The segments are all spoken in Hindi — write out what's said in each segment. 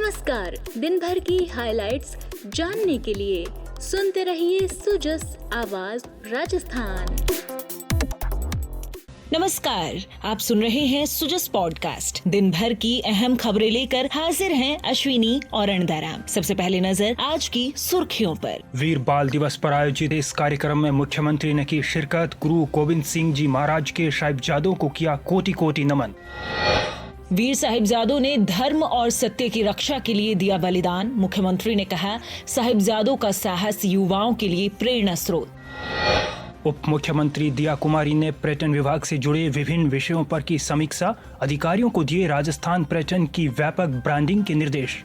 नमस्कार। दिन भर की हाइलाइट्स जानने के लिए सुनते रहिए सुजस आवाज राजस्थान। नमस्कार, आप सुन रहे हैं सुजस पॉडकास्ट। दिन भर की अहम खबरें लेकर हाजिर हैं अश्विनी और अणदाराम। सबसे पहले नजर आज की सुर्खियों पर। वीर बाल दिवस पर आयोजित इस कार्यक्रम में मुख्यमंत्री ने की शिरकत। गुरु गोविंद सिंह जी महाराज के साहिबजादों को किया कोटि कोटि नमन। वीर साहिबजादों ने धर्म और सत्य की रक्षा के लिए दिया बलिदान। मुख्यमंत्री ने कहा, साहिबजादों का साहस युवाओं के लिए प्रेरणा स्रोत। उप मुख्यमंत्री दिया कुमारी ने पर्यटन विभाग से जुड़े विभिन्न विषयों पर की समीक्षा। अधिकारियों को दिए राजस्थान पर्यटन की व्यापक ब्रांडिंग के निर्देश।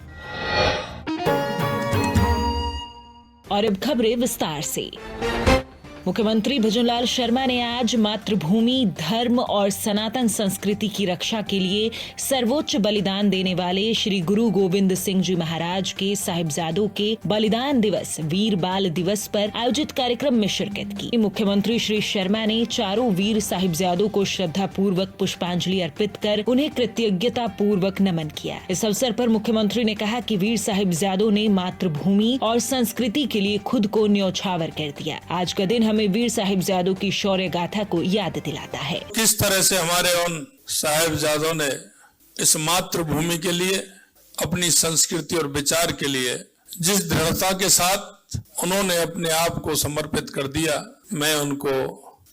और अब खबरें विस्तार से। मुख्यमंत्री भजनलाल शर्मा ने आज मातृभूमि, धर्म और सनातन संस्कृति की रक्षा के लिए सर्वोच्च बलिदान देने वाले श्री गुरु गोविंद सिंह जी महाराज के साहिबजादों के बलिदान दिवस वीर बाल दिवस पर आयोजित कार्यक्रम में शिरकत की। मुख्यमंत्री श्री शर्मा ने चारों वीर साहिबजादों को श्रद्धा पूर्वक पुष्पांजलि अर्पित कर उन्हें कृतज्ञता पूर्वक नमन किया। इस अवसर पर मुख्यमंत्री ने कहा कि वीर साहिबजादों ने मातृभूमि और संस्कृति के लिए खुद को न्यौछावर कर दिया। आज का दिन हमें वीर साहिबजादों की शौर्य गाथा को याद दिलाता है। किस तरह से हमारे उन साहिबजादों ने इस मातृभूमि के लिए, अपनी संस्कृति और विचार के लिए जिस दृढ़ता के साथ उन्होंने अपने आप को समर्पित कर दिया, मैं उनको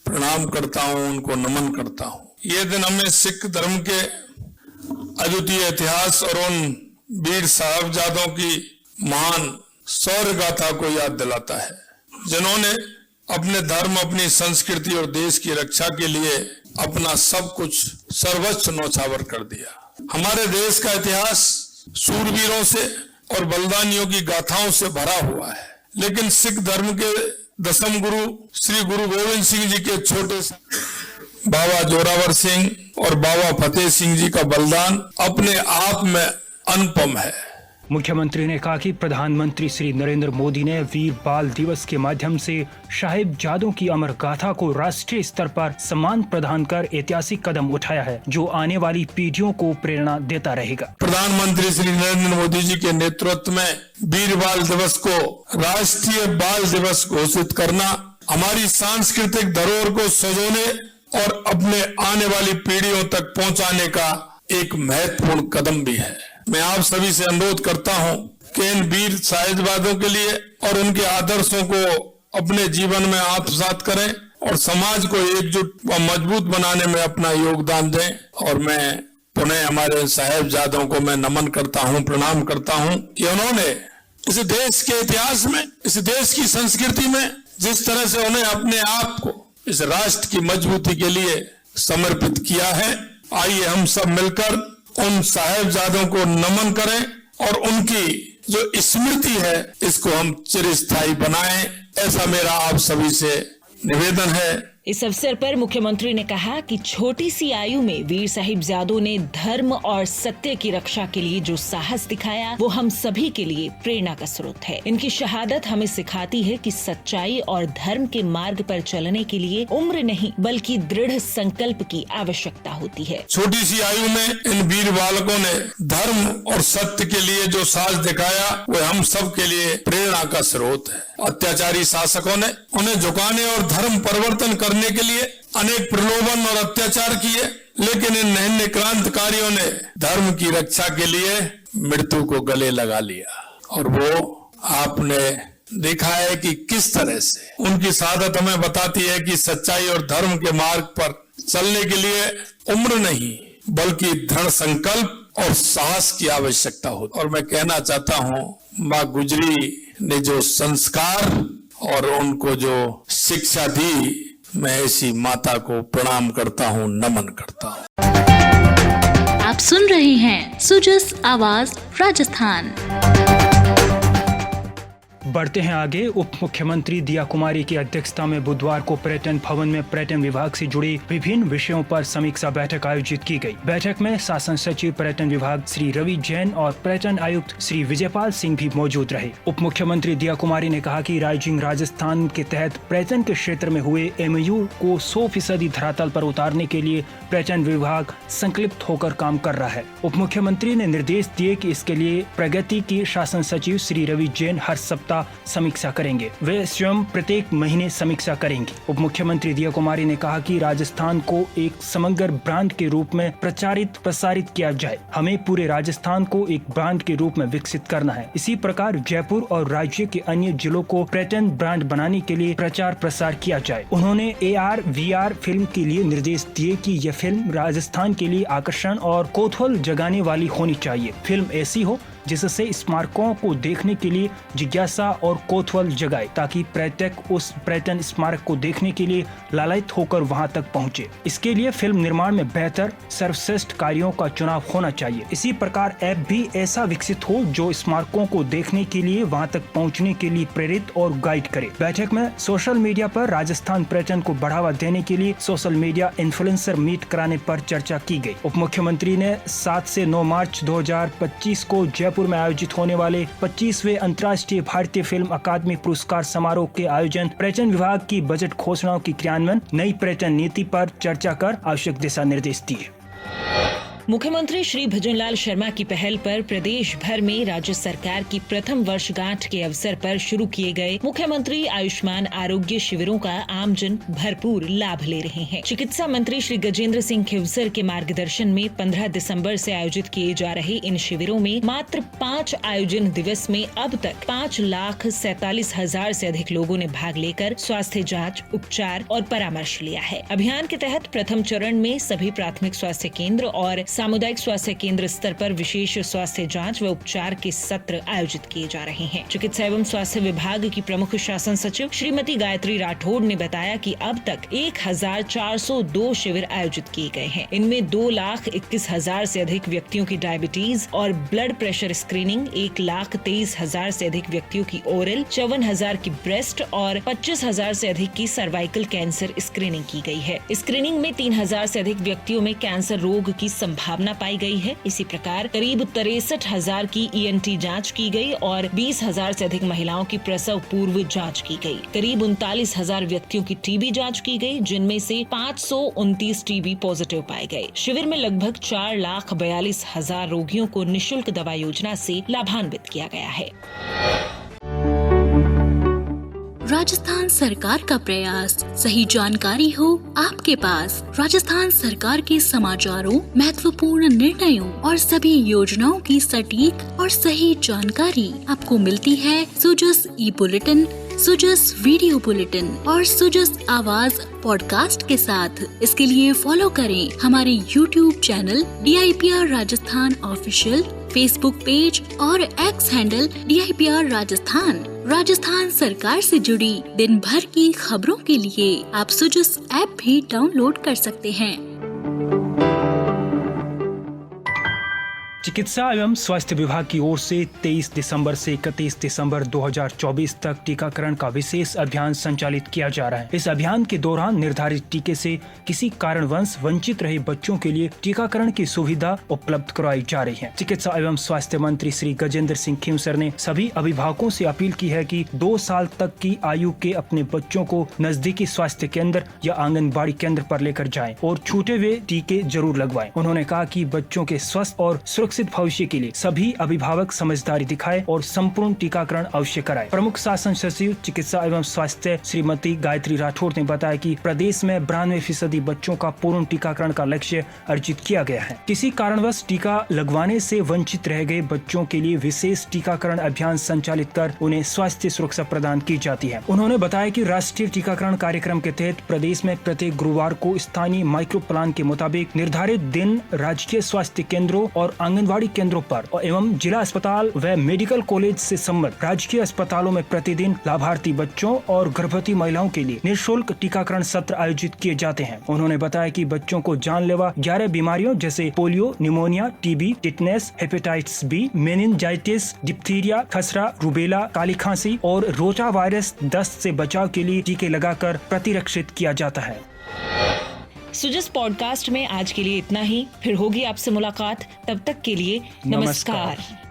प्रणाम करता हूं, उनको नमन करता हूं। ये दिन हमें सिख धर्म के अद्वितीय इतिहास और उन वीर साहिबजादों की महान शौर्य गाथा को याद दिलाता है, जिन्होंने अपने धर्म, अपनी संस्कृति और देश की रक्षा के लिए अपना सब कुछ सर्वस्व न्यौछावर कर दिया। हमारे देश का इतिहास शूरवीरों से और बलिदानियों की गाथाओं से भरा हुआ है, लेकिन सिख धर्म के दसम गुरु श्री गुरु गोविंद सिंह जी के छोटे बाबा जोरावर सिंह और बाबा फतेह सिंह जी का बलिदान अपने आप में अनुपम है। मुख्यमंत्री ने कहा कि प्रधानमंत्री श्री नरेंद्र मोदी ने वीर बाल दिवस के माध्यम से साहिबजादों की अमर गाथा को राष्ट्रीय स्तर पर सम्मान प्रदान कर ऐतिहासिक कदम उठाया है, जो आने वाली पीढ़ियों को प्रेरणा देता रहेगा। प्रधानमंत्री श्री नरेंद्र मोदी जी के नेतृत्व में वीर बाल दिवस को राष्ट्रीय बाल दिवस घोषित करना हमारी सांस्कृतिक धरोहर को संजोने और अपने आने वाली पीढ़ियों तक पहुंचाने का एक महत्वपूर्ण कदम भी है। मैं आप सभी से अनुरोध करता हूं कि इन वीर साहिबजादों के लिए और उनके आदर्शों को अपने जीवन में आत्मसात करें और समाज को एकजुट व मजबूत बनाने में अपना योगदान दें। और मैं पुनः हमारे साहिबजादों को मैं नमन करता हूं, प्रणाम करता हूं कि उन्होंने इस देश के इतिहास में, इस देश की संस्कृति में जिस तरह से उन्हें अपने आप को इस राष्ट्र की मजबूती के लिए समर्पित किया है। आइए हम सब मिलकर उन साहिबजादों को नमन करें और उनकी जो स्मृति है इसको हम चिरस्थायी बनाएं, ऐसा मेरा आप सभी से निवेदन है। इस अवसर पर मुख्यमंत्री ने कहा कि छोटी सी आयु में वीर साहिबजादों ने धर्म और सत्य की रक्षा के लिए जो साहस दिखाया, वो हम सभी के लिए प्रेरणा का स्रोत है। इनकी शहादत हमें सिखाती है कि सच्चाई और धर्म के मार्ग पर चलने के लिए उम्र नहीं बल्कि दृढ़ संकल्प की आवश्यकता होती है। छोटी सी आयु में इन वीर बालकों ने धर्म और सत्य के लिए जो साहस दिखाया, वो हम सब के लिए प्रेरणा का स्रोत है। अत्याचारी शासकों ने उन्हें झुकाने और धर्म परिवर्तन करने के लिए अनेक प्रलोभन और अत्याचार किए, लेकिन इन नन्हे क्रांतिकारियों ने धर्म की रक्षा के लिए मृत्यु को गले लगा लिया। और वो आपने देखा है कि किस तरह से उनकी शहादत हमें बताती है कि सच्चाई और धर्म के मार्ग पर चलने के लिए उम्र नहीं बल्कि दृढ़ संकल्प और साहस की आवश्यकता होती। और मैं कहना चाहता हूँ, माँ गुजरी ने जो संस्कार और उनको जो शिक्षा दी, मैं ऐसी माता को प्रणाम करता हूँ, नमन करता हूँ। आप सुन रहे हैं सुजस आवाज राजस्थान। बढ़ते हैं आगे। उप मुख्यमंत्री दिया कुमारी की अध्यक्षता में बुधवार को पर्यटन भवन में पर्यटन विभाग से जुड़े विभिन्न विषयों पर समीक्षा बैठक आयोजित की गई। बैठक में शासन सचिव पर्यटन विभाग श्री रवि जैन और पर्यटन आयुक्त श्री विजयपाल सिंह भी मौजूद रहे। उप मुख्यमंत्री दिया कुमारी ने कहा कि राइजिंग राजस्थान के तहत पर्यटन के क्षेत्र में हुए MOU को 100% धरातल पर उतारने के लिए पर्यटन विभाग संकल्पित होकर काम कर रहा है। उप मुख्यमंत्री ने निर्देश दिए कि इसके लिए प्रगति की शासन सचिव श्री रवि जैन हर सप्ताह समीक्षा करेंगे। वे स्वयं प्रत्येक महीने समीक्षा करेंगे। उप मुख्यमंत्री दिया कुमारी ने कहा कि राजस्थान को एक समग्र ब्रांड के रूप में प्रसारित किया जाए। हमें पूरे राजस्थान को एक ब्रांड के रूप में विकसित करना है। इसी प्रकार जयपुर और राज्य के अन्य जिलों को पर्यटन ब्रांड बनाने के लिए प्रचार प्रसार किया जाए। उन्होंने AR/VR फिल्म के लिए निर्देश दिए कि यह फिल्म राजस्थान के लिए आकर्षण और कौतूहल जगाने वाली होनी चाहिए। फिल्म ऐसी हो जिससे स्मारकों को देखने के लिए जिज्ञासा और कौतूहल जगाए, ताकि पर्यटक उस पर्यटन स्मारक को देखने के लिए लालायित होकर वहां तक पहुंचे। इसके लिए फिल्म निर्माण में बेहतर सर्वश्रेष्ठ कार्यों का चुनाव होना चाहिए। इसी प्रकार ऐप भी ऐसा विकसित हो जो स्मारकों को देखने के लिए वहां तक पहुंचने के लिए प्रेरित और गाइड करे। बैठक में सोशल मीडिया पर राजस्थान पर्यटन को बढ़ावा देने के लिए सोशल मीडिया इन्फ्लुएंसर मीट कराने पर चर्चा की गई। उप मुख्यमंत्री ने 7 से 9 मार्च 2025 को जयपुर में आयोजित होने वाले 25वें अंतर्राष्ट्रीय भारतीय फिल्म अकादमी पुरस्कार समारोह के आयोजन, पर्यटन विभाग की बजट घोषणाओं की क्रियान्वयन, नई पर्यटन नीति पर चर्चा कर आवश्यक दिशा निर्देश दिए। मुख्यमंत्री श्री भजनलाल शर्मा की पहल पर प्रदेश भर में राज्य सरकार की प्रथम वर्षगांठ के अवसर पर शुरू किए गए मुख्यमंत्री आयुष्मान आरोग्य शिविरों का आमजन भरपूर लाभ ले रहे हैं। चिकित्सा मंत्री श्री गजेंद्र सिंह खिवसर के मार्गदर्शन में 15 दिसंबर से आयोजित किए जा रहे इन शिविरों में मात्र 5 आयोजन दिवस में अब तक 5,47,000 से अधिक लोगों ने भाग लेकर स्वास्थ्य जाँच, उपचार और परामर्श लिया है। अभियान के तहत प्रथम चरण में सभी प्राथमिक स्वास्थ्य केंद्र और सामुदायिक स्वास्थ्य केंद्र स्तर पर विशेष स्वास्थ्य जांच व उपचार के सत्र आयोजित किए जा रहे हैं। चिकित्सा एवं स्वास्थ्य विभाग की प्रमुख शासन सचिव श्रीमती गायत्री राठौड़ ने बताया कि अब तक 1,402 शिविर आयोजित किए गए हैं। इनमें 2,21,000 से अधिक व्यक्तियों की डायबिटीज और ब्लड प्रेशर स्क्रीनिंग, 1,23,000 से अधिक व्यक्तियों की ओरल, 54,000 की ब्रेस्ट और 25,000 से अधिक की सर्वाइकल कैंसर स्क्रीनिंग की गई है। स्क्रीनिंग में 3,000 से अधिक व्यक्तियों में कैंसर रोग की संभावना पाई गई है। इसी प्रकार करीब 63,000 की ENT जांच की गई और 20,000 से अधिक महिलाओं की प्रसव पूर्व जांच की गई। करीब 39,000 व्यक्तियों की TB जांच की गई, जिनमें से 529 TB पॉजिटिव पाए गए। शिविर में लगभग 4,42,000 रोगियों को निःशुल्क दवा योजना से लाभान्वित किया गया है। राजस्थान सरकार का प्रयास, सही जानकारी हो आपके पास। राजस्थान सरकार के समाचारों, महत्वपूर्ण निर्णयों और सभी योजनाओं की सटीक और सही जानकारी आपको मिलती है सुजस ई-बुलेटिन, सुजस वीडियो बुलेटिन और सुजस आवाज पॉडकास्ट के साथ। इसके लिए फॉलो करें हमारे YouTube channel DIPR Rajasthan official, Facebook page और X handle DIPR Rajasthan. Rajasthan सरकार से जुड़ी दिन भर की खबरों के लिए आप सुजस ऐप भी डाउनलोड कर सकते हैं। चिकित्सा एवं स्वास्थ्य विभाग की ओर से 23 दिसंबर से 31 दिसंबर 2024 तक टीकाकरण का विशेष अभियान संचालित किया जा रहा है। इस अभियान के दौरान निर्धारित टीके से किसी कारणवश वंचित रहे बच्चों के लिए टीकाकरण की सुविधा उपलब्ध करवाई जा रही है। चिकित्सा एवं स्वास्थ्य मंत्री श्री गजेंद्र सिंह खिवसर ने सभी अभिभावकों से अपील की है कि 2 साल तक की आयु के अपने बच्चों को नजदीकी स्वास्थ्य केंद्र या आंगनबाड़ी केंद्र पर लेकर जाएं और छूटे हुए टीके जरूर लगवाएं। उन्होंने कहा कि बच्चों के स्वस्थ और सुरक्षित भविष्य के लिए सभी अभिभावक समझदारी दिखाएं और संपूर्ण टीकाकरण अवश्य कराएं। प्रमुख शासन सचिव चिकित्सा एवं स्वास्थ्य श्रीमती गायत्री राठौड़ ने बताया कि प्रदेश में 92% बच्चों का पूर्ण टीकाकरण का लक्ष्य अर्जित किया गया है। किसी कारणवश टीका लगवाने से वंचित रह गए बच्चों के लिए विशेष टीकाकरण अभियान संचालित कर उन्हें स्वास्थ्य सुरक्षा प्रदान की जाती है। उन्होंने बताया कि राष्ट्रीय टीकाकरण कार्यक्रम के तहत प्रदेश में प्रत्येक गुरुवार को स्थानीय माइक्रो प्लान के मुताबिक निर्धारित दिन राजकीय स्वास्थ्य केंद्रों और आंगनबाड़ी आंगनवाड़ी केंद्रों पर एवं जिला अस्पताल व मेडिकल कॉलेज से संबद्ध राजकीय अस्पतालों में प्रतिदिन लाभार्थी बच्चों और गर्भवती महिलाओं के लिए निःशुल्क टीकाकरण सत्र आयोजित किए जाते हैं। उन्होंने बताया कि बच्चों को जानलेवा 11 बीमारियों जैसे polio, pneumonia, TB, tetanus, hepatitis B, meningitis, diphtheria, खसरा, रूबेला, काली खांसी और रोटा वायरस दस्त से बचाव के लिए टीके लगाकर प्रतिरक्षित किया जाता है। सुजस पॉडकास्ट में आज के लिए इतना ही। फिर होगी आपसे मुलाकात। तब तक के लिए नमस्कार।